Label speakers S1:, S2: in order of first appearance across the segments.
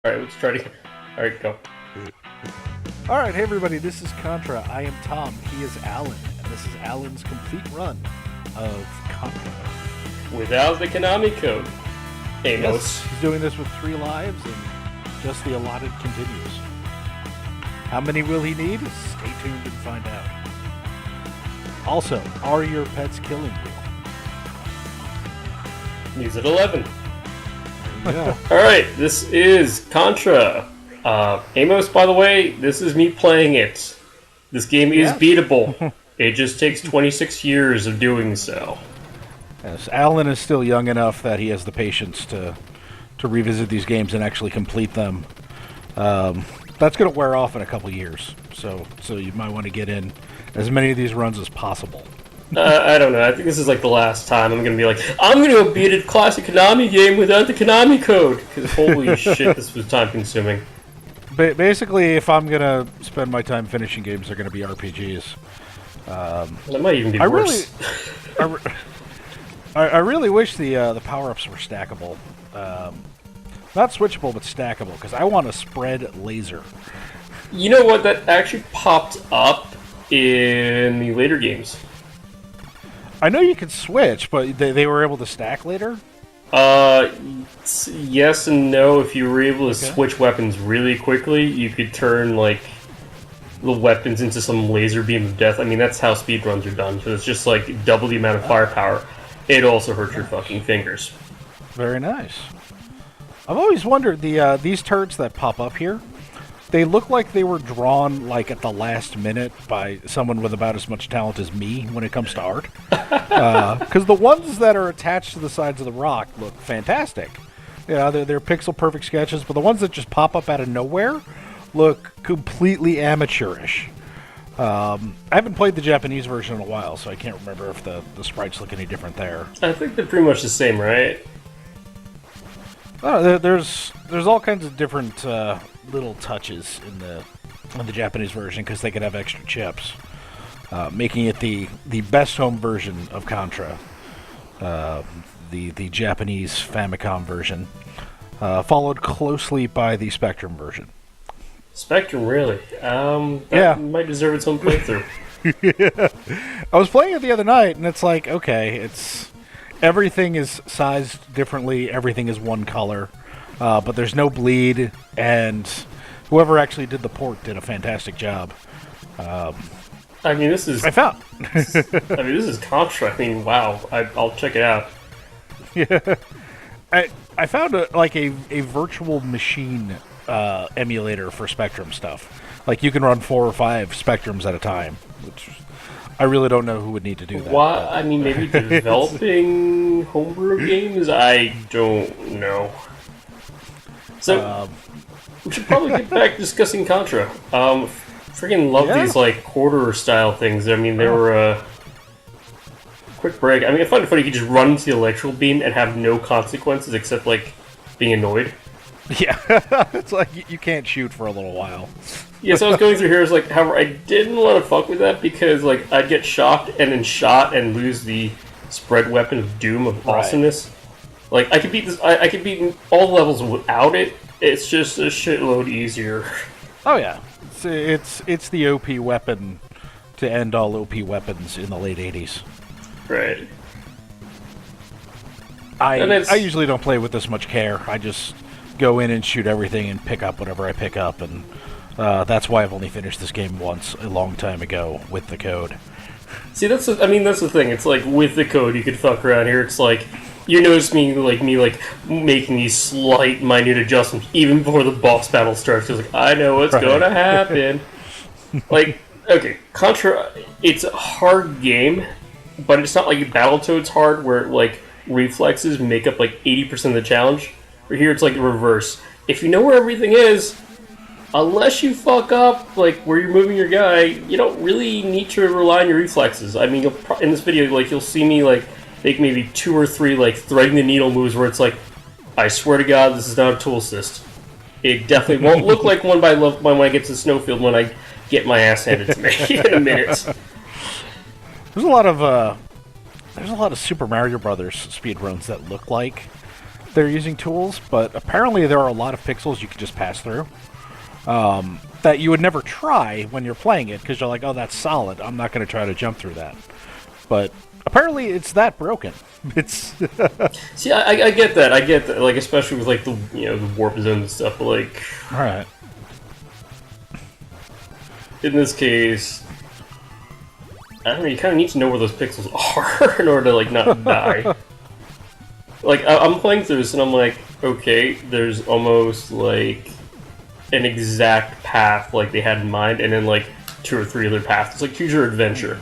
S1: Alright, let's try to get... Alright, go.
S2: Alright, hey everybody, this is Contra. I am Tom, he is Allan, and this is Allan's complete run of Contra.
S1: Without the Konami code. Amos.
S2: Yes, he's doing this with 3 lives, and just the allotted continues. How many will he need? Stay tuned and find out. Also, are your pets killing you?
S1: He's at 11.
S2: Yeah.
S1: Alright, this is Contra. Amos, by the way, this is me playing it. This game is beatable. It just takes 26 years of doing so.
S2: Yes, Allan is still young enough that he has the patience to revisit these games and actually complete them. That's going to wear off in a couple years, so you might want to get in as many of these runs as possible.
S1: I don't know. I think this is like the last time I'm going to be like, I'm going to go beat a classic Konami game without the Konami code. Because holy shit, this was time consuming.
S2: Basically, if I'm going to spend my time finishing games, they're going to be RPGs.
S1: That might even be worse.
S2: I really wish the power-ups were stackable. Not switchable, but stackable, because I want a spread laser.
S1: You know what? That actually popped up in the later games.
S2: I know you could switch, but they were able to stack later?
S1: Yes and no. If you were able to switch weapons really quickly, you could turn, like, the weapons into some laser beam of death. I mean, that's how speedruns are done, so it's just, like, double the amount of firepower. It also hurts your fucking fingers.
S2: Very nice. I've always wondered, these turrets that pop up here, they look like they were drawn, like, at the last minute by someone with about as much talent as me when it comes to art. Because the ones that are attached to the sides of the rock look fantastic. Yeah, they're pixel-perfect sketches, but the ones that just pop up out of nowhere look completely amateurish. I haven't played the Japanese version in a while, so I can't remember if the sprites look any different there.
S1: I think they're pretty much the same, right?
S2: There's all kinds of different little touches in the Japanese version because they could have extra chips, making it the best home version of Contra. The Japanese Famicom version, followed closely by the Spectrum version.
S1: Spectrum, really? That might deserve its own playthrough.
S2: I was playing it the other night, and it's like, okay, everything is sized differently, everything is one color, but there's no bleed, and whoever actually did the port did a fantastic job.
S1: I mean, this is...
S2: this
S1: is Contra. I mean, wow. I'll check it out.
S2: Yeah. I found a virtual machine emulator for Spectrum stuff. Like, you can run 4 or 5 Spectrums at a time, which I really don't know who would need to do that.
S1: Why? I mean, maybe developing homebrew games? I don't know. So, we should probably get back to discussing Contra. Freaking love these, like, quarter-style things. I mean, they were, quick break. I mean, I find it funny you could just run into the electrical beam and have no consequences except, like, being annoyed.
S2: Yeah, it's like you can't shoot for a little while.
S1: Yeah, so I was going through here, like, however, I didn't want to fuck with that because, like, I'd get shocked and then shot and lose the spread weapon of doom of awesomeness. Like, I could beat this. I could beat all levels without it. It's just a shitload easier.
S2: Oh yeah, it's the OP weapon to end all OP weapons in the late '80s.
S1: Right.
S2: I usually don't play with this much care. I just go in and shoot everything and pick up whatever I pick up, and that's why I've only finished this game once a long time ago with the code.
S1: See, that's the thing. It's like with the code, you could fuck around here. It's like you notice me making these slight, minute adjustments even before the boss battle starts. It's like I know what's going to happen. Like, okay, Contra, it's a hard game, but it's not like Battletoads hard, where like reflexes make up like 80% of the challenge. Or here, it's like the reverse. If you know where everything is, unless you fuck up, like, where you're moving your guy, you don't really need to rely on your reflexes. I mean, in this video, like, you'll see me, like, make maybe 2 or 3, like, threading the needle moves where it's like, I swear to God, this is not a tool assist. It definitely won't look like one when I get to the snowfield when I get my ass handed to me in a minute.
S2: There's a lot of Super Mario Brothers speedruns that look like they're using tools, but apparently there are a lot of pixels you can just pass through that you would never try when you're playing it, because you're like, oh, that's solid. I'm not going to try to jump through that. But apparently it's that broken. It's
S1: See, I get that. I get that, like, especially with, like, the, the warp zone and stuff, but, like...
S2: Alright.
S1: In this case... I don't know, you kind of need to know where those pixels are in order to, like, not die. Like, I'm playing through this and I'm like, okay, there's almost, like, an exact path, like, they had in mind, and then, like, 2 or 3 other paths. It's like, choose your adventure.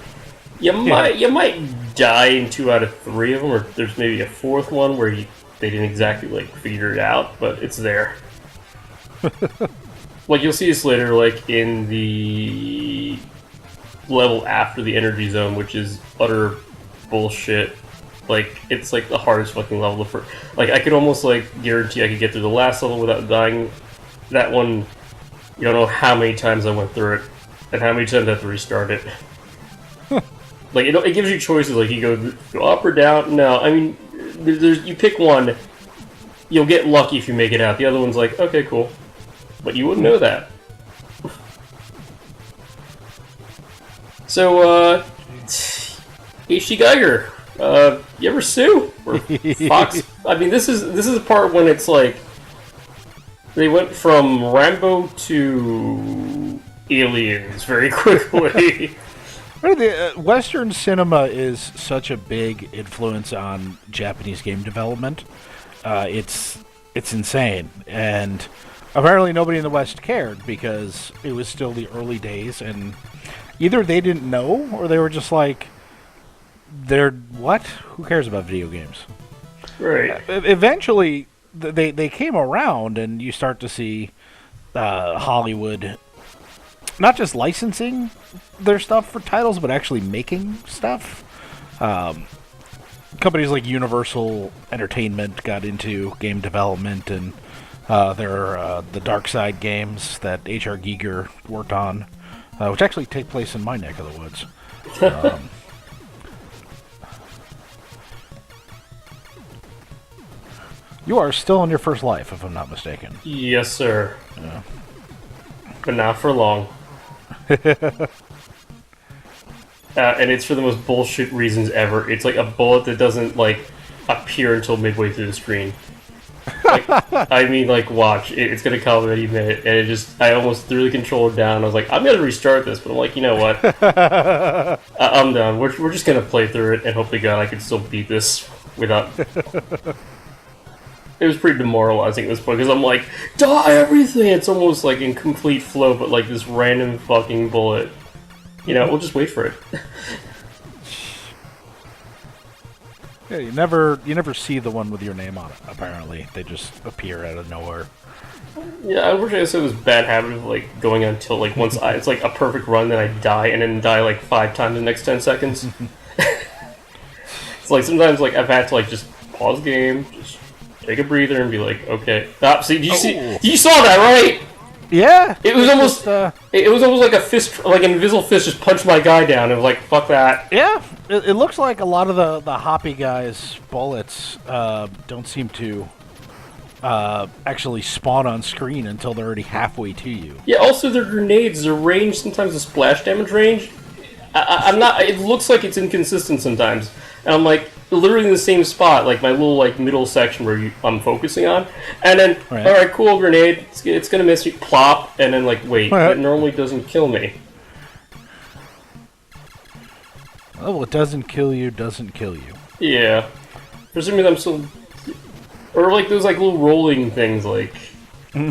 S1: You might die in 2 out of 3 of them, or there's maybe a 4th one where they didn't exactly, like, figure it out, but it's there. Like, you'll see this later, like, in the level after the energy zone, which is utter bullshit. Like, it's, like, the hardest fucking level. Like, I could almost, like, guarantee I could get through the last level without dying. That one, you don't know how many times I went through it, and how many times I have to restart it. Like, it gives you choices, like, you go up or down. No, I mean, you pick one, you'll get lucky if you make it out. The other one's like, okay, cool. But you wouldn't know that. So, H.G. Geiger, you ever sue? Or Fox? I mean, this is the part when it's like, they went from Rambo to Aliens very quickly.
S2: Western cinema is such a big influence on Japanese game development. It's insane, and apparently nobody in the West cared because it was still the early days, and either they didn't know or they were just like, "They're what? Who cares about video games?"
S1: Right.
S2: Eventually, they came around, and you start to see Hollywood not just licensing their stuff for titles, but actually making stuff. Companies like Universal Entertainment got into game development, and there are the Dark Side games that H.R. Giger worked on, which actually take place in my neck of the woods. You are still in your first life, if I'm not mistaken.
S1: Yes, sir.
S2: Yeah.
S1: But not for long. And it's for the most bullshit reasons ever. It's like a bullet that doesn't, like, appear until midway through the screen. Like, I mean, like, watch. It's gonna come any minute, and it just... I almost threw the controller down. I was like, I'm gonna restart this, but I'm like, you know what? I'm done. We're just gonna play through it, and hope to God I can still beat this without... It was pretty demoralizing at this point, because I'm like, die everything! It's almost like in complete flow, but like this random fucking bullet. You know, we'll just wait for it.
S2: Yeah, you never see the one with your name on it, apparently. They just appear out of nowhere.
S1: Yeah, I wish I said it was a bad habit of like going until like once it's like a perfect run, then I die, and then die like 5 times in the next 10 seconds. It's like sometimes like I've had to like just pause the game, just take a breather and be like, okay. See, you saw that, right?
S2: Yeah.
S1: It was almost it was almost like a fist, like an invisible fist just punched my guy down. It was like, fuck that.
S2: Yeah. It looks like a lot of the hoppy guys' bullets don't seem to actually spawn on screen until they're already halfway to you.
S1: Yeah, also their grenades, their range, sometimes the splash damage range, I'm not, it looks like it's inconsistent sometimes. And I'm like, literally in the same spot, like my little like middle section where I'm focusing on, and then alright, cool, grenade, it's gonna miss you, plop, and then like, wait, it normally doesn't kill me.
S2: Oh, well, it doesn't kill you, doesn't kill you.
S1: Yeah. For some reason I'm still... Or like those like little rolling things, like...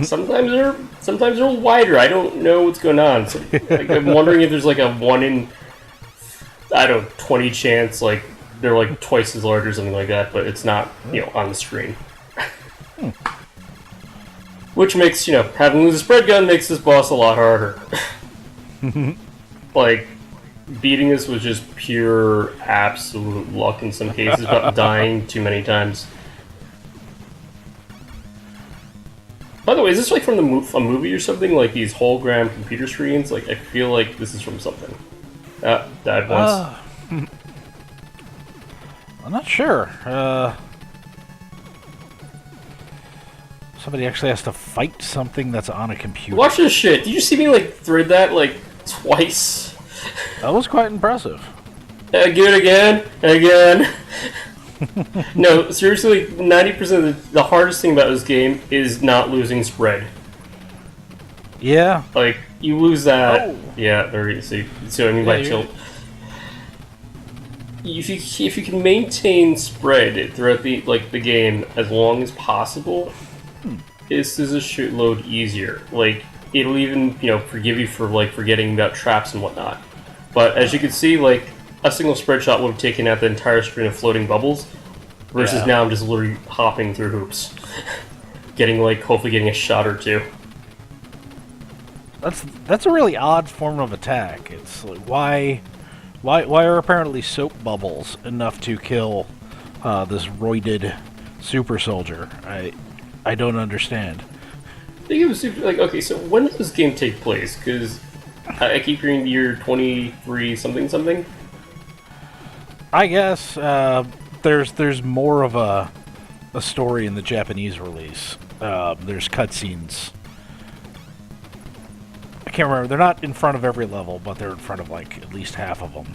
S1: Sometimes they're wider, I don't know what's going on. So, like, I'm wondering if there's like a 1 in... I don't know, 20 chance, like, they're like twice as large or something like that, but it's not, you know, on the screen. Which makes, you know, having the spread gun makes this boss a lot harder. Like, beating this was just pure, absolute luck in some cases, but dying too many times. By the way, is this like from a movie or something? Like these hologram computer screens? Like, I feel like this is from something. Died once.
S2: I'm not sure. Somebody actually has to fight something that's on a computer.
S1: Watch this shit. Did you see me, like, thread that, like, twice?
S2: That was quite impressive.
S1: Again. No, seriously, 90% of the hardest thing about this game is not losing spread.
S2: Yeah.
S1: Like, you lose that...
S2: Oh.
S1: Yeah, there you see. So I mean by tilt. If you can maintain spread throughout the game as long as possible, this is a shitload easier. Like, it'll even, forgive you for, like, forgetting about traps and whatnot. But as you can see, like, a single spread shot would have taken out the entire screen of floating bubbles, versus now I'm just literally hopping through hoops. Hopefully getting a shot or two.
S2: That's a really odd form of attack. It's like, why are apparently soap bubbles enough to kill this roided super soldier? I don't understand.
S1: I think it was okay. So when does this game take place? Because I keep hearing the year 23 something.
S2: I guess there's more of a story in the Japanese release. There's cutscenes. I can't remember. They're not in front of every level, but they're in front of like at least half of them.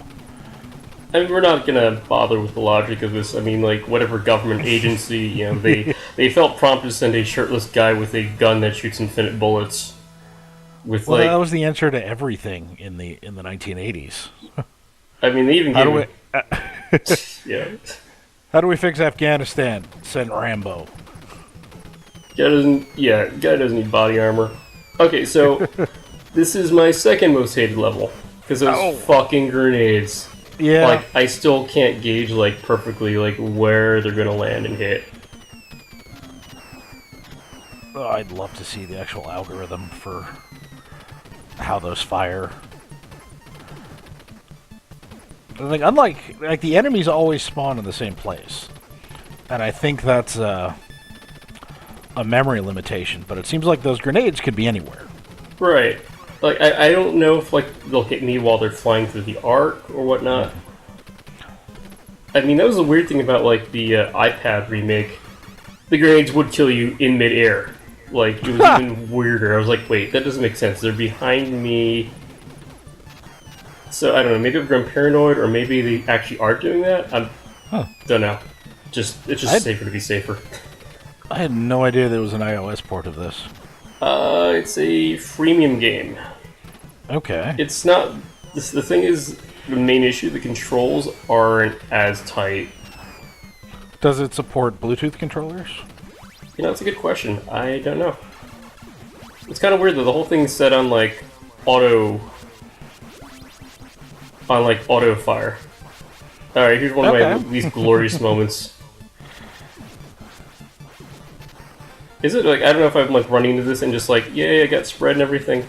S1: I mean, we're not gonna bother with the logic of this. I mean, like, whatever government agency, they felt prompted to send a shirtless guy with a gun that shoots infinite bullets. Well,
S2: that was the answer to everything in the 1980s.
S1: I mean, they even gave yeah.
S2: How do we fix Afghanistan? Send Rambo.
S1: Guy doesn't need body armor. Okay, so this is my second most hated level because those fucking grenades.
S2: Yeah.
S1: Like, I still can't gauge, like, perfectly, like, where they're gonna land and hit.
S2: Oh, I'd love to see the actual algorithm for how those fire. Like, unlike the enemies always spawn in the same place, and I think that's a memory limitation. But it seems like those grenades could be anywhere.
S1: Right. Like, I don't know if, like, they'll hit me while they're flying through the arc or whatnot. I mean, that was the weird thing about, like, the iPad remake. The grenades would kill you in midair. Like, it was even weirder. I was like, wait, that doesn't make sense. They're behind me. So, I don't know, maybe I've grown paranoid, or maybe they actually are doing that? I don't know. It's just safer to be safer.
S2: I had no idea there was an iOS port of this.
S1: It's a freemium game.
S2: Okay.
S1: It's not... The thing is, the main issue, the controls aren't as tight.
S2: Does it support Bluetooth controllers?
S1: It's a good question. I don't know. It's kind of weird, though. The whole thing's set on, like, auto fire. Alright, here's one of my least glorious moments. Is it, like, I don't know if I'm, like, running into this and just, like, yay, I got spread and everything.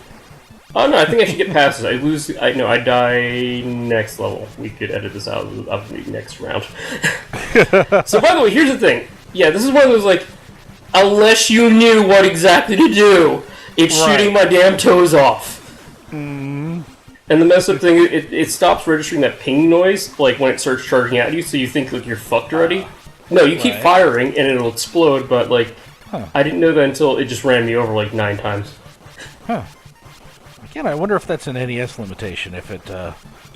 S1: Oh, no, I think I should get past this. I die next level. We could edit this out of the next round. So, by the way, here's the thing. Yeah, this is one of those, like, unless you knew what exactly to do, it's shooting my damn toes off. And the messed up thing, it stops registering that ping noise, like, when it starts charging at you, so you think, like, you're fucked already. No, you keep firing, and it'll explode, but, like, I didn't know that until it just ran me over, like, 9 times.
S2: Huh. Again, I wonder if that's an NES limitation, if it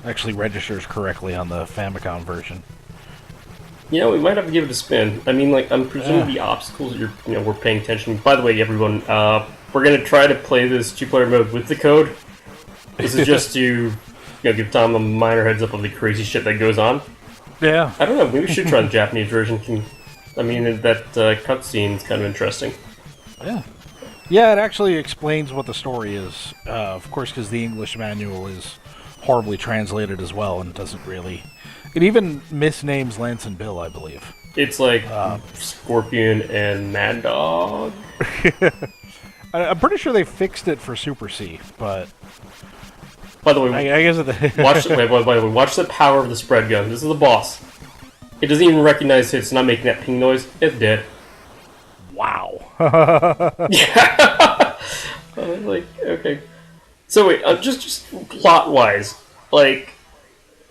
S2: actually registers correctly on the Famicom version.
S1: We might have to give it a spin. I mean, like, I'm presuming the obstacles we're paying attention. By the way, everyone, we're gonna try to play this 2-player mode with the code. This is just to give Tom a minor heads up of the crazy shit that goes on.
S2: Yeah.
S1: I don't know, maybe we should try the Japanese version. I mean, that cutscene is kind of interesting.
S2: Yeah. Yeah, it actually explains what the story is. Of course, because the English manual is horribly translated as well and doesn't really... It even misnames Lance and Bill, I believe.
S1: It's like Scorpion and Mad Dog.
S2: I'm pretty sure they fixed it for Super C, but...
S1: By the way,
S2: I guess
S1: watch the power of the spread gun. This is the boss. It doesn't even recognize hits. It's not making that ping noise. It's dead.
S2: Wow.
S1: Yeah. Like, okay. So wait, just plot-wise, like,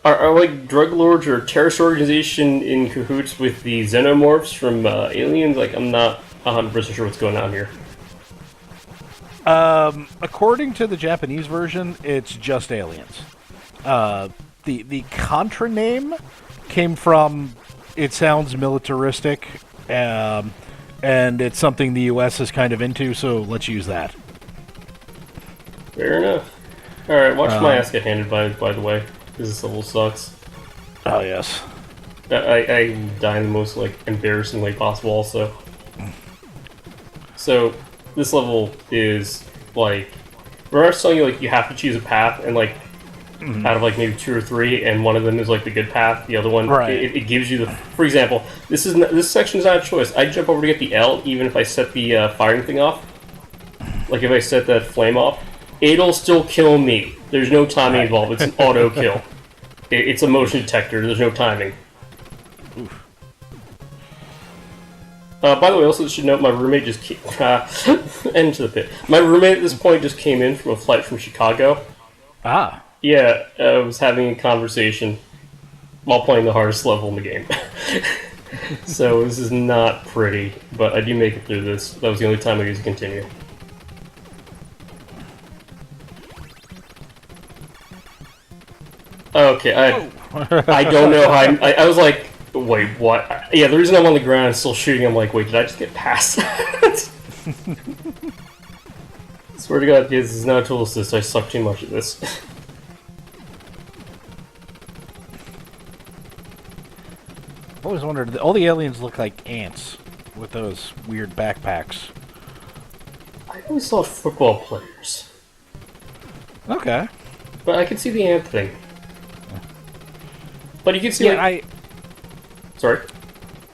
S1: are like drug lords or terrorist organization in cahoots with the xenomorphs from Aliens? Like, I'm not 100% sure what's going on here.
S2: According to the Japanese version, it's just aliens. The Contra name came from, it sounds militaristic, and it's something the U.S. is kind of into, so let's use that.
S1: Fair enough. Alright, watch my ass get handed by the way, because this level sucks.
S2: Oh, yes.
S1: I die in the most, like, embarrassing way possible, also. So, this level is, like, remember I was telling you, like, you have to choose a path, and, like, out of, like, maybe 2 or 3, and one of them is, like, the good path, the other one,
S2: right.
S1: it gives you the... For example, this section is not a choice. I jump over to get the L, even if I set the firing thing off. Like, if I set that flame off, it'll still kill me. There's no timing involved. It's an auto kill. It's a motion detector. There's no timing. By the way, also should note my roommate just came... into the pit. My roommate at this point just came in from a flight from Chicago.
S2: Ah.
S1: Yeah, I was having a conversation while playing the hardest level in the game. So this is not pretty, but I do make it through this. That was the only time I used to continue. Okay, I don't know how I was like, wait, what? Yeah, the reason I'm on the ground and still shooting, I'm like, wait, did I just get past that? Swear to God, kids, this is not a tool assist. I suck too much at this.
S2: I've always wondered, all the aliens look like ants with those weird backpacks.
S1: I always thought football players.
S2: Okay.
S1: But I can see the ant thing. But you can see,
S2: yeah,
S1: like... Sorry?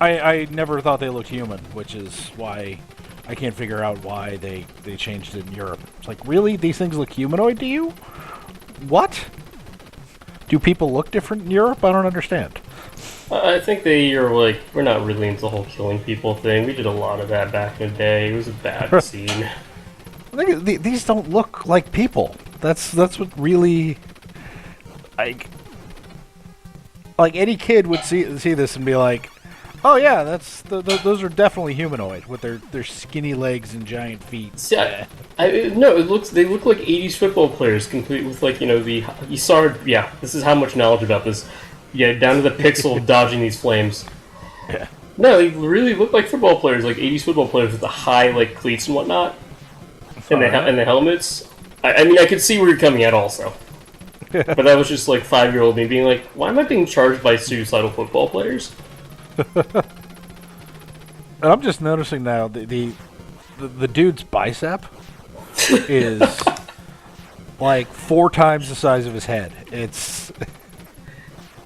S2: I never thought they looked human, which is why I can't figure out why they changed it in Europe. It's like, really? These things look humanoid to you? What? Do people look different in Europe? I don't understand.
S1: I think they are like, we're not really into the whole killing people thing. We did a lot of that back in the day. It was a bad scene.
S2: I think these don't look like people. That's what really... Like any kid would see this and be like, "Oh yeah, those are definitely humanoid with their skinny legs and giant feet."
S1: Yeah, no, they look like '80s football players, complete with like you saw. Yeah, this is how much knowledge about this. Yeah, down to the pixel of dodging these flames.
S2: Yeah.
S1: No, they really look like football players, like '80s football players with the high like cleats and whatnot, and the helmets. I mean, I could see where you're coming at also. But that was just like 5-year-old me being like, why am I being charged by suicidal football players?
S2: And I'm just noticing now the dude's bicep is like 4 times the size of his head. It's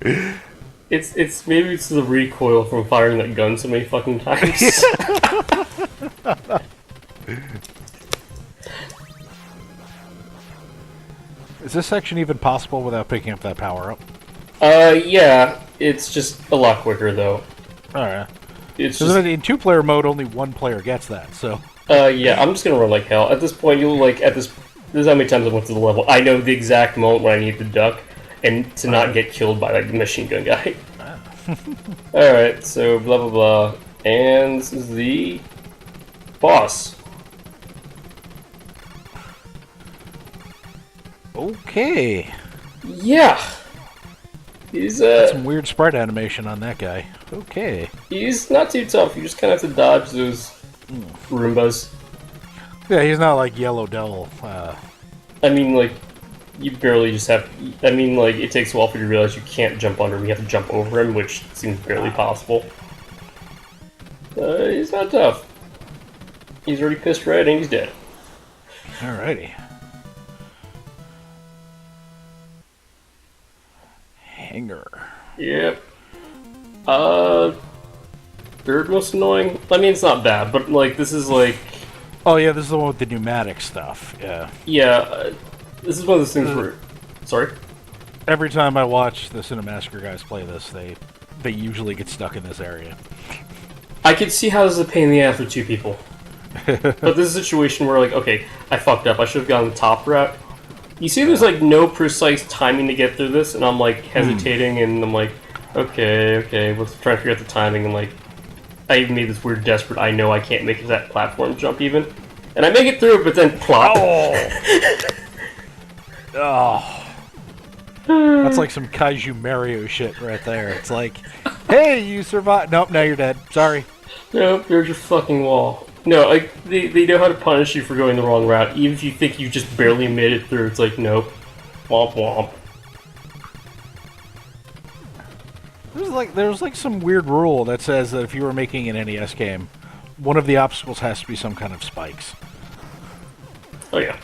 S1: maybe it's the recoil from firing that gun so many fucking times.
S2: Is this section even possible without picking up that power-up?
S1: Yeah, it's just a lot quicker, though.
S2: Alright.
S1: It's
S2: just... in 2-player mode, only 1 player gets that, so...
S1: yeah, I'm just gonna run like hell. At this point, this is how many times I went to the level. I know the exact moment when I need to duck, and to not get killed by, like, the machine gun guy. Alright, so blah blah blah. And this is the... boss.
S2: Okay.
S1: Yeah. He's
S2: That's some weird sprite animation on that guy. Okay.
S1: He's not too tough. You just kind of have to dodge those Roombas.
S2: Yeah, he's not like Yellow Devil.
S1: I mean, like, you barely just have... I mean, like, it takes a while for you to realize you can't jump under him. You have to jump over him, which seems barely possible. He's not tough. He's already pissed red and he's dead.
S2: Alrighty. Hangar.
S1: Yep. Third most annoying? I mean, it's not bad, but, like, this is, like...
S2: Oh, yeah, this is the one with the pneumatic stuff. Yeah.
S1: Yeah, this is one of those things where... Sorry?
S2: Every time I watch the Cinemassacre guys play this, they usually get stuck in this area.
S1: I could see how this is a pain in the ass for 2 people. But this is a situation where, like, okay, I fucked up. I should have gone the top route. You see there's, like, no precise timing to get through this, and I'm, like, hesitating, and I'm like, okay, let's try to figure out the timing, and, like, I even made this weird desperate, I know I can't make that platform jump even. And I make it through, but then plop.
S2: Oh! Oh. That's like some Kaiju Mario shit right there. It's like, hey, you survived. Nope, now you're dead. Sorry.
S1: Nope, there's your fucking wall. No, like, they know how to punish you for going the wrong route. Even if you think you just barely made it through, it's like, nope. Womp womp.
S2: There's like some weird rule that says that if you were making an NES game, one of the obstacles has to be some kind of spikes.
S1: Oh yeah.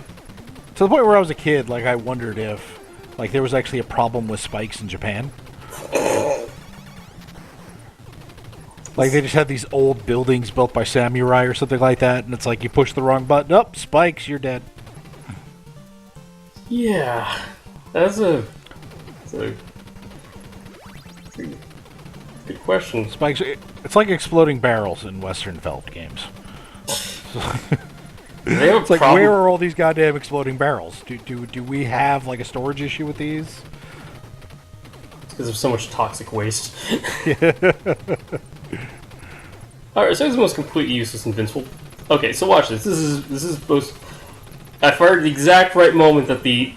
S2: To the point where I was a kid, like, I wondered if, like, there was actually a problem with spikes in Japan. Like, they just had these old buildings built by samurai or something like that, and it's like, you push the wrong button, up, spikes, you're dead.
S1: Yeah. That's a good question.
S2: Spikes, it's like exploding barrels in Western developed games. It's like, where are all these goddamn exploding barrels? Do we have, like, a storage issue with these?
S1: It's because of so much toxic waste. Alright, so it's the most completely useless Invincible. Okay, so watch this. This is supposed... I fired the exact right moment that the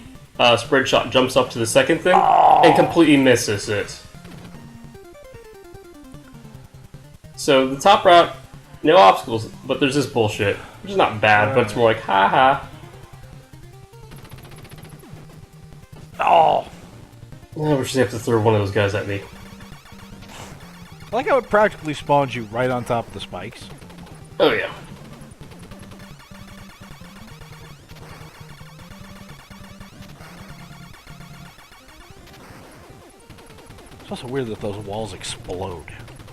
S1: spread shot jumps up to the second thing, and completely misses it. So, the top route, no obstacles, but there's this bullshit. Which is not bad, but it's more like, haha.
S2: Oh!
S1: I wish they have to throw one of those guys at me.
S2: I like how it practically spawns you right on top of the spikes.
S1: Oh yeah.
S2: It's also weird that those walls explode.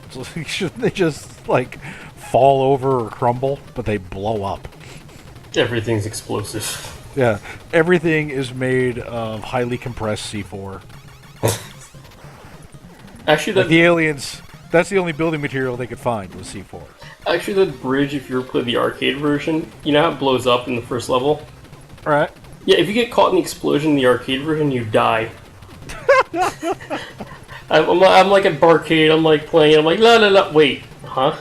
S2: So shouldn't they just, like, fall over or crumble, but they blow up?
S1: Everything's explosive.
S2: Yeah, everything is made of highly compressed C4.
S1: Actually,
S2: like the aliens, that's the only building material they could find was C4.
S1: Actually, the bridge, if you ever play the arcade version, you know how it blows up in the first level?
S2: Alright.
S1: Yeah, if you get caught in the explosion in the arcade version, you die. I'm like a barcade, I'm like playing, I'm like, la la la, wait, huh?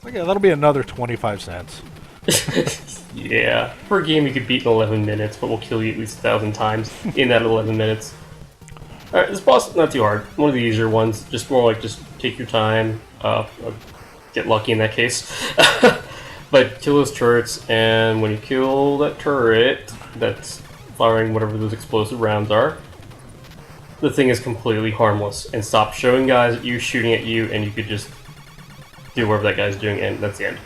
S2: Okay, that'll be another 25 cents.
S1: Yeah, for a game you could beat in 11 minutes, but will kill you at least 1,000 times in that 11 minutes. Alright, this boss is not too hard. One of the easier ones, just more like, just take your time, get lucky in that case. But kill those turrets, and when you kill that turret that's firing whatever those explosive rounds are, the thing is completely harmless, and stop showing guys at you, shooting at you, and you could just do whatever that guy's doing, and that's the end.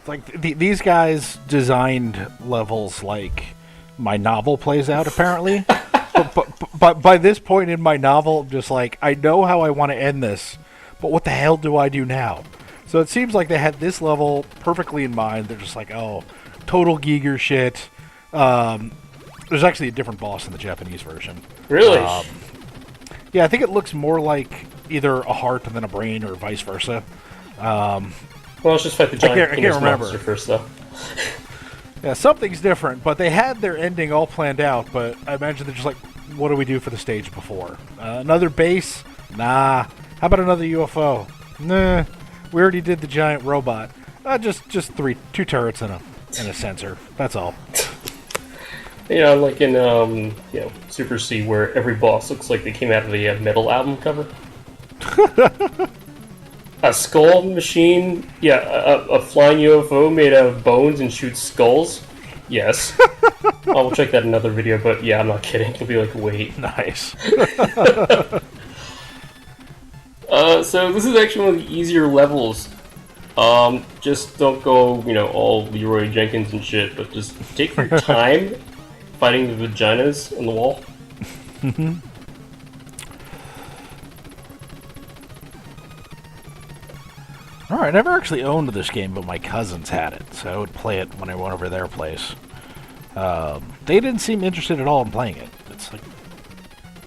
S2: Like, these guys designed levels like my novel plays out, apparently. but by this point in my novel, I'm just like, I know how I want to end this, but what the hell do I do now? So it seems like they had this level perfectly in mind. They're just like, oh, total Giger shit. There's actually a different boss in the Japanese version.
S1: Really?
S2: Yeah, I think it looks more like either a heart and then a brain, or vice versa.
S1: Well, let's just fight the giant penis monster first, though.
S2: Yeah, something's different, but they had their ending all planned out, but I imagine they're just like, what do we do for the stage before? Another base? Nah. How about another UFO? Nah. We already did the giant robot. Just two turrets and a sensor. That's all.
S1: You know, like in Super C, where every boss looks like they came out of a metal album cover. A skull machine, yeah, a flying UFO made out of bones and shoots skulls. Yes. We'll check that in another video, but yeah, I'm not kidding. It'll be like, wait.
S2: Nice.
S1: So this is actually one of the easier levels. Just don't go, all Leroy Jenkins and shit, but just take your time fighting the vaginas on the wall.
S2: Alright, I never actually owned this game, but my cousins had it, so I would play it when I went over their place. They didn't seem interested at all in playing it. It's like,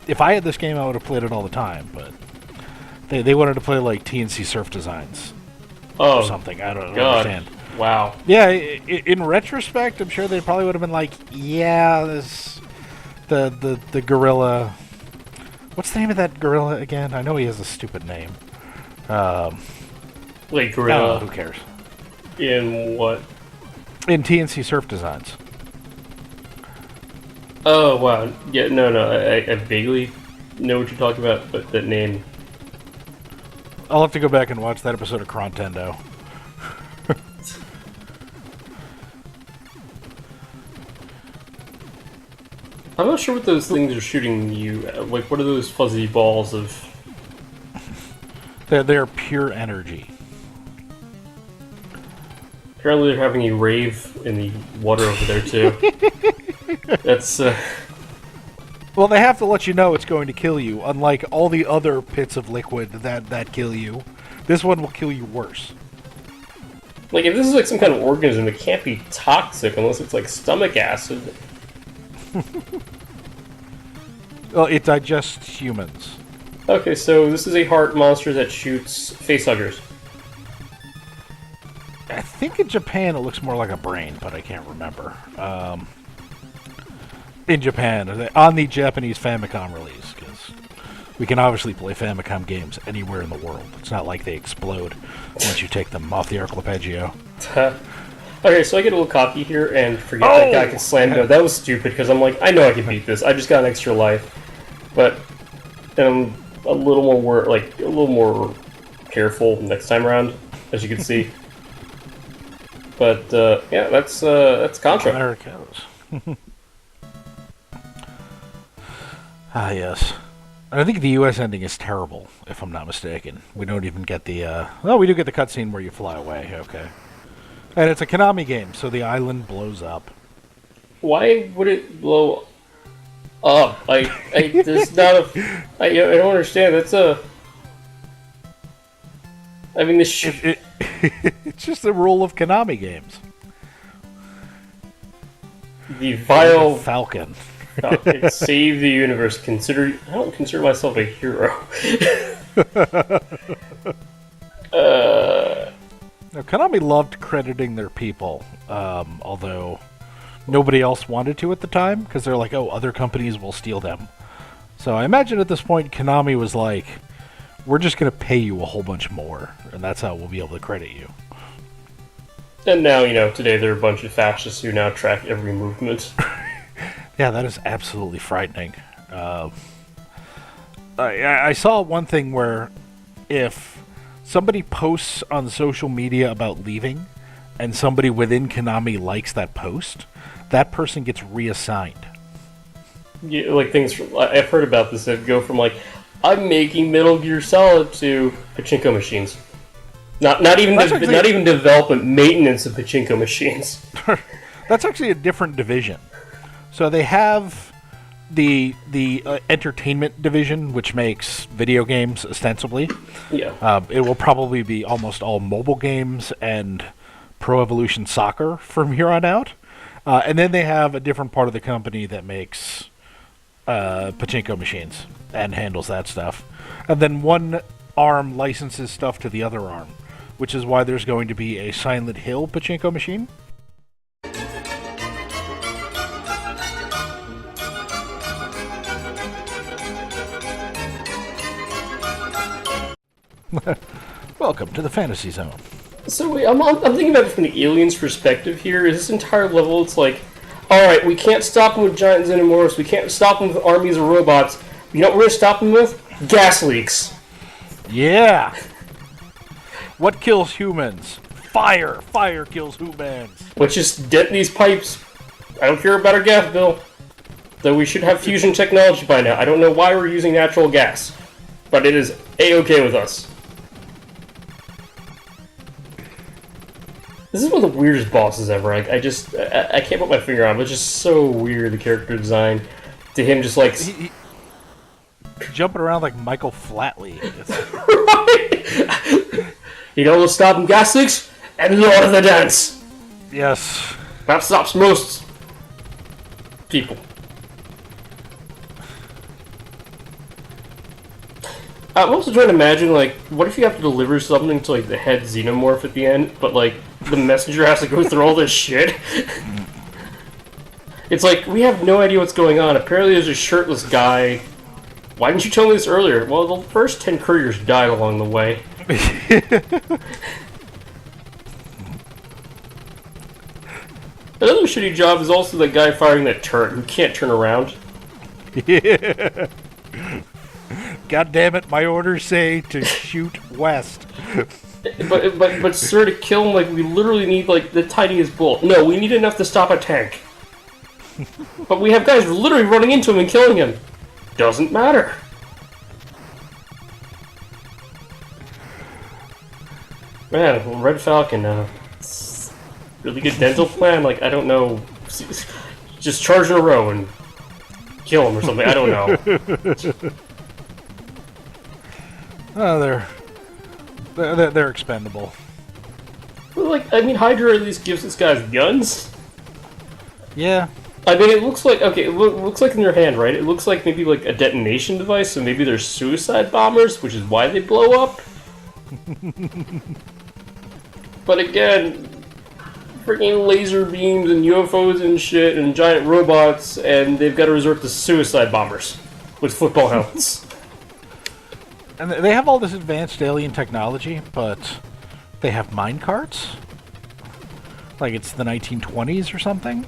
S2: if I had this game, I would have played it all the time, but they wanted to play like TNC Surf Designs or something. I don't understand.
S1: Wow.
S2: Yeah, in retrospect, I'm sure they probably would have been like, yeah, the gorilla. What's the name of that gorilla again? I know he has a stupid name.
S1: Like
S2: Oh,
S1: Gorilla
S2: who cares?
S1: in what?
S2: In TNC Surf Designs.
S1: Oh, wow. Yeah, no, I vaguely know what you're talking about, but that name...
S2: I'll have to go back and watch that episode of Crontendo.
S1: I'm not sure what those things are shooting you at. Like, what are those fuzzy balls of...
S2: They're pure energy.
S1: Apparently they're having a rave in the water over there, too. That's,
S2: Well, they have to let you know it's going to kill you, unlike all the other pits of liquid that kill you. This one will kill you worse.
S1: Like, if this is like some kind of organism, it can't be toxic unless it's like stomach acid.
S2: Well, it digests humans.
S1: Okay, so this is a heart monster that shoots facehuggers.
S2: I think in Japan it looks more like a brain, but I can't remember. In Japan, on the Japanese Famicom release, because we can obviously play Famicom games anywhere in the world. It's not like they explode once you take them off the arpeggio.
S1: Okay, so I get a little cocky here and forget that guy can slam down. That was stupid, because I'm like, I know I can beat this. I just got an extra life. But I'm a little more careful next time around, as you can see. But yeah, that's Contra.
S2: There it goes. Ah, yes. And I think the U.S. ending is terrible, if I'm not mistaken. We don't even get the, well, we do get the cutscene where you fly away, okay. And it's a Konami game, so the island blows up.
S1: Why would it blow up? There's not a... I don't understand. That's a... I mean, this
S2: It's just the rule of Konami games.
S1: The vile...
S2: Falcon.
S1: Save the universe. I don't consider myself a hero.
S2: Now, Konami loved crediting their people, although nobody else wanted to at the time, because they're like, oh, other companies will steal them. So I imagine at this point, Konami was like, we're just going to pay you a whole bunch more, and that's how we'll be able to credit you.
S1: And now, today they're a bunch of fascists who now track every movement.
S2: Yeah, that is absolutely frightening. I saw one thing where if somebody posts on social media about leaving, and somebody within Konami likes that post, that person gets reassigned.
S1: Yeah, like I've heard about this that go from like, I'm making Metal Gear Solid to pachinko machines. Not even development, maintenance of pachinko machines.
S2: That's actually a different division. So they have the entertainment division, which makes video games ostensibly.
S1: Yeah.
S2: It will probably be almost all mobile games and Pro Evolution Soccer from here on out. And then they have a different part of the company that makes pachinko machines and handles that stuff. And then one arm licenses stuff to the other arm, which is why there's going to be a Silent Hill pachinko machine. Welcome to the Fantasy Zone.
S1: So wait, I'm thinking about it from the aliens' perspective here. Is this entire level, it's like, alright, we can't stop them with giant xenomorphs, we can't stop them with armies of robots. You know what we're going to stop them with? Gas leaks.
S2: Yeah! What kills humans? Fire! Fire kills humans!
S1: Let's just dent these pipes. I don't care about our gas bill. Though we should have fusion technology by now. I don't know why we're using natural gas. But it is A-okay with us. This is one of the weirdest bosses ever. I can't put my finger on it. It's just so weird, the character design. To him just like...
S2: He jumping around like Michael Flatley.
S1: Right? You know what'll stop him? Gas leaks and Lord of the Dance.
S2: Yes.
S1: That stops most people. I'm also trying to imagine, like, what if you have to deliver something to, like, the head xenomorph at the end, but, like, the messenger has to go through all this shit? It's like, we have no idea what's going on. Apparently there's a shirtless guy. Why didn't you tell me this earlier? Well, the first 10 couriers died along the way. Another shitty job is also the guy firing that turret who can't turn around.
S2: Yeah. God damn it! My orders say to shoot west.
S1: But sir, to kill him, like, we literally need, like, the tiniest bullet. No, we need enough to stop a tank. But we have guys literally running into him and killing him. Doesn't matter. Man, Red Falcon, really good dental plan? Like, I don't know. Just charge in a row and kill him or something. I don't know.
S2: Oh, they're expendable.
S1: Well, like, I mean, Hydra at least gives this guys guns.
S2: Yeah.
S1: I mean, it looks like, okay, it looks like in their hand, right? It looks like maybe like a detonation device, so maybe they're suicide bombers, which is why they blow up. But again, freaking laser beams and UFOs and shit and giant robots, and they've got to resort to suicide bombers with football helmets.
S2: And they have all this advanced alien technology, but they have minecarts? Like it's the 1920s or something?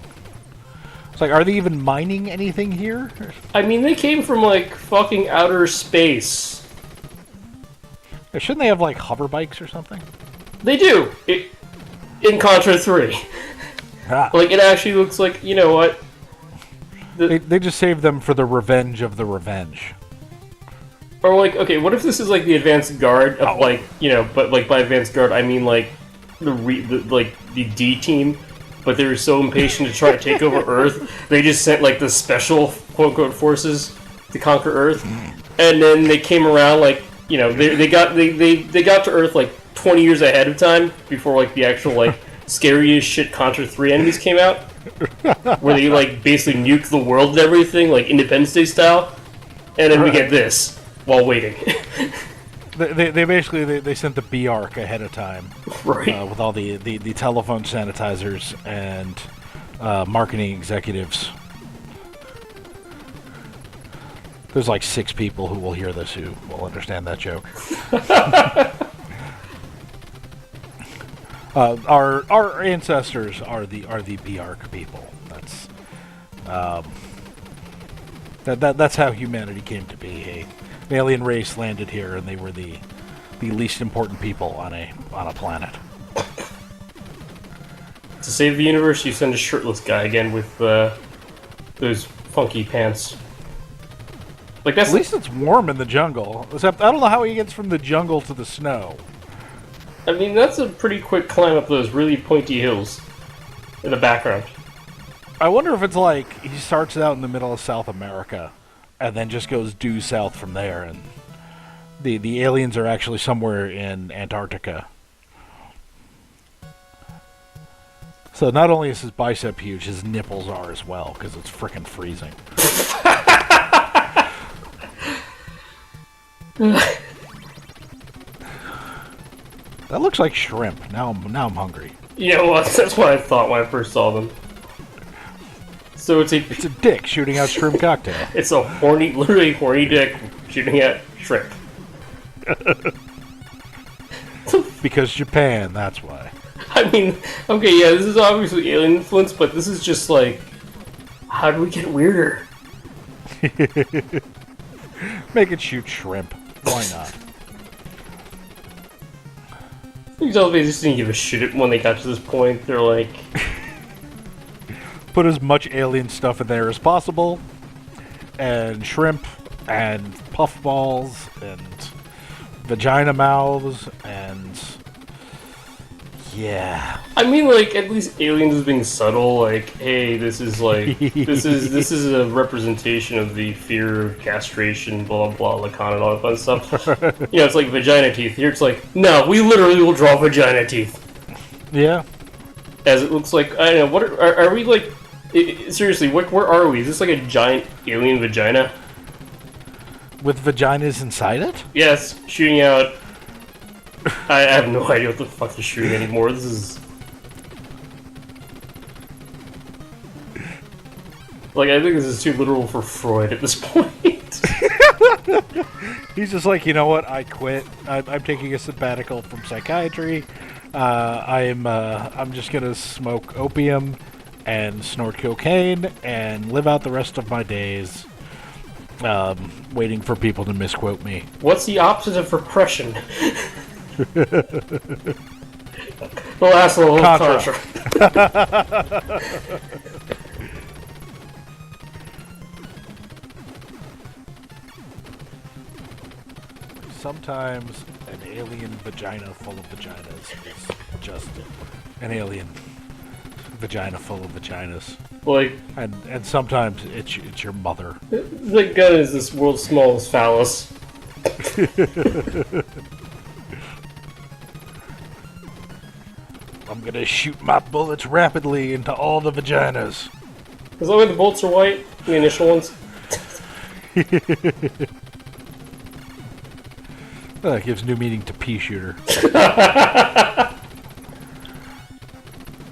S2: It's like, are they even mining anything here?
S1: I mean, they came from, like, fucking outer space.
S2: Shouldn't they have, like, hover bikes or something?
S1: They do! In Contra 3.
S2: Ah.
S1: Like, it actually looks like, you know what?
S2: They just saved them for the revenge of the revenge.
S1: Or, like, okay, what if this is, like, the advanced guard of, like, you know, but, like, by advanced guard, I mean, like, the D team, but they were so impatient to try to take over Earth, they just sent, like, the special, quote-unquote, forces to conquer Earth, and then they came around, like, you know, they got to Earth, like, 20 years ahead of time, before, like, the actual, like, scariest shit Contra 3 enemies came out, where they, like, basically nuke the world and everything, like, Independence Day style, and then we get this. While waiting.
S2: They basically they sent the B-Arc ahead of time.
S1: Right.
S2: With all the telephone sanitizers and marketing executives. There's like 6 people who will hear this who will understand that joke. Our ancestors are the B-Arc people. That's how humanity came to be. An alien race landed here, and they were the least important people on a planet.
S1: To save the universe, you send a shirtless guy again with those funky pants. Like that's
S2: at least it's warm in the jungle. Except I don't know how he gets from the jungle to the snow.
S1: I mean, that's a pretty quick climb up those really pointy hills in the background.
S2: I wonder if it's like he starts out in the middle of South America and then just goes due south from there, and the aliens are actually somewhere in Antarctica. So not only is his bicep huge, his nipples are as well, because it's frickin' freezing. That looks like shrimp. Now I'm hungry.
S1: You know what? That's what I thought when I first saw them. So it's a
S2: dick shooting out shrimp cocktail.
S1: It's a literally horny dick shooting at shrimp.
S2: Because Japan, that's why.
S1: I mean, okay, yeah, this is obviously alien influence, but this is just like, how do we get weirder?
S2: Make it shoot shrimp. Why not?
S1: You tell me they just didn't give a shit when they got to this point. They're like...
S2: Put as much alien stuff in there as possible, and shrimp, and puffballs, and vagina mouths, and yeah.
S1: I mean, like, at least aliens is being subtle. Like, hey, this is like this is a representation of the fear of castration, blah blah blah, Lacan and all that fun stuff. You know, it's like vagina teeth. Here, it's like, no, we literally will draw vagina teeth.
S2: Yeah.
S1: As it looks like, I don't know. What are we like? Seriously, where are we? Is this like a giant alien vagina?
S2: With vaginas inside it?
S1: Yes, shooting out. I have no idea what the fuck they're shooting anymore. This is... Like, I think this is too literal for Freud at this point.
S2: He's just like, you know what? I quit. I'm taking a sabbatical from psychiatry. I'm just gonna smoke opium and snort cocaine and live out the rest of my days waiting for people to misquote me.
S1: What's the opposite of repression? The last level of Contra.
S2: Sometimes an alien vagina full of vaginas is just an alien vagina full of vaginas.
S1: Like,
S2: and sometimes it's your mother.
S1: the gun is this world's smallest phallus.
S2: I'm gonna shoot my bullets rapidly into all the vaginas.
S1: As long as the bolts are white, the initial ones.
S2: That gives new meaning to pea shooter.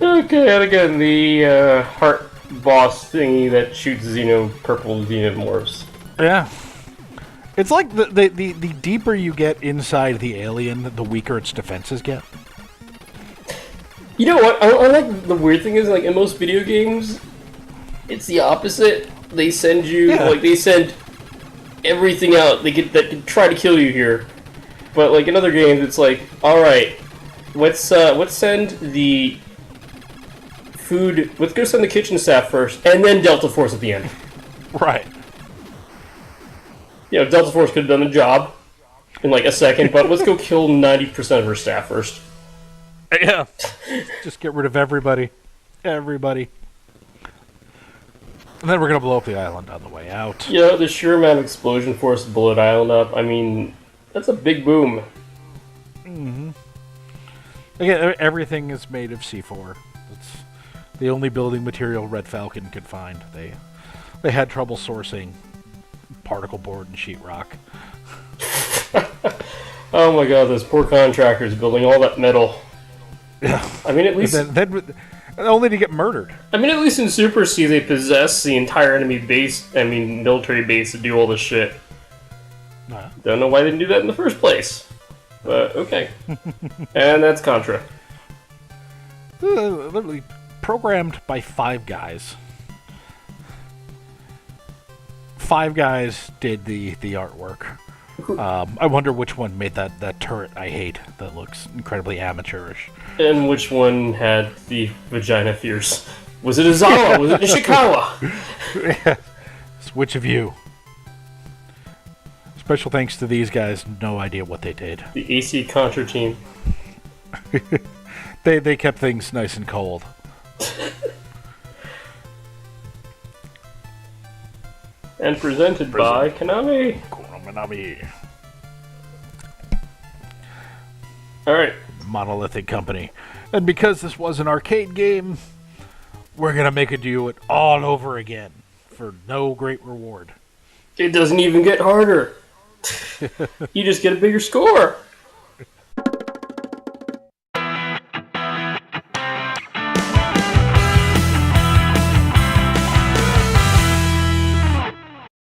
S1: Okay, and again, the heart boss thingy that shoots purple xenomorphs.
S2: Yeah. It's like the deeper you get inside the alien, the weaker its defenses get.
S1: You know what? I like the weird thing is, like, in most video games, it's the opposite. They send you, they send everything out that could try to kill you here. But, like, in other games, it's like, alright, let's send the food, let's go send the kitchen staff first, and then Delta Force at the end.
S2: Right.
S1: Delta Force could have done the job in, like, a second, but let's go kill 90% of her staff first.
S2: Yeah. Just get rid of everybody. Everybody. And then we're going to blow up the island on the way out.
S1: Yeah, the sheer amount of explosion force to blow the island up, I mean, that's a big boom.
S2: Mm-hmm. Again, everything is made of C4. It's the only building material Red Falcon could find. They had trouble sourcing particle board and sheetrock.
S1: Oh my god, those poor contractors building all that metal.
S2: Yeah.
S1: I mean, at least...
S2: only to get murdered.
S1: I mean, at least in Super C, they possess the entire enemy base, military base to do all this shit. Don't know why they didn't do that in the first place. But, okay. And that's Contra.
S2: Literally programmed by 5 guys. 5 guys did the artwork. I wonder which one made that turret I hate that looks incredibly amateurish.
S1: And which one had the vagina fears? Was it Izawa? Was it Ishikawa?
S2: Which of you? Special thanks to these guys, no idea what they did.
S1: The AC Contra team.
S2: They kept things nice and cold.
S1: And presented by Konami.
S2: Konami.
S1: Alright.
S2: Monolithic Company. And because this was an arcade game, we're going to make it do it all over again for no great reward.
S1: It doesn't even get harder. You just get a bigger score.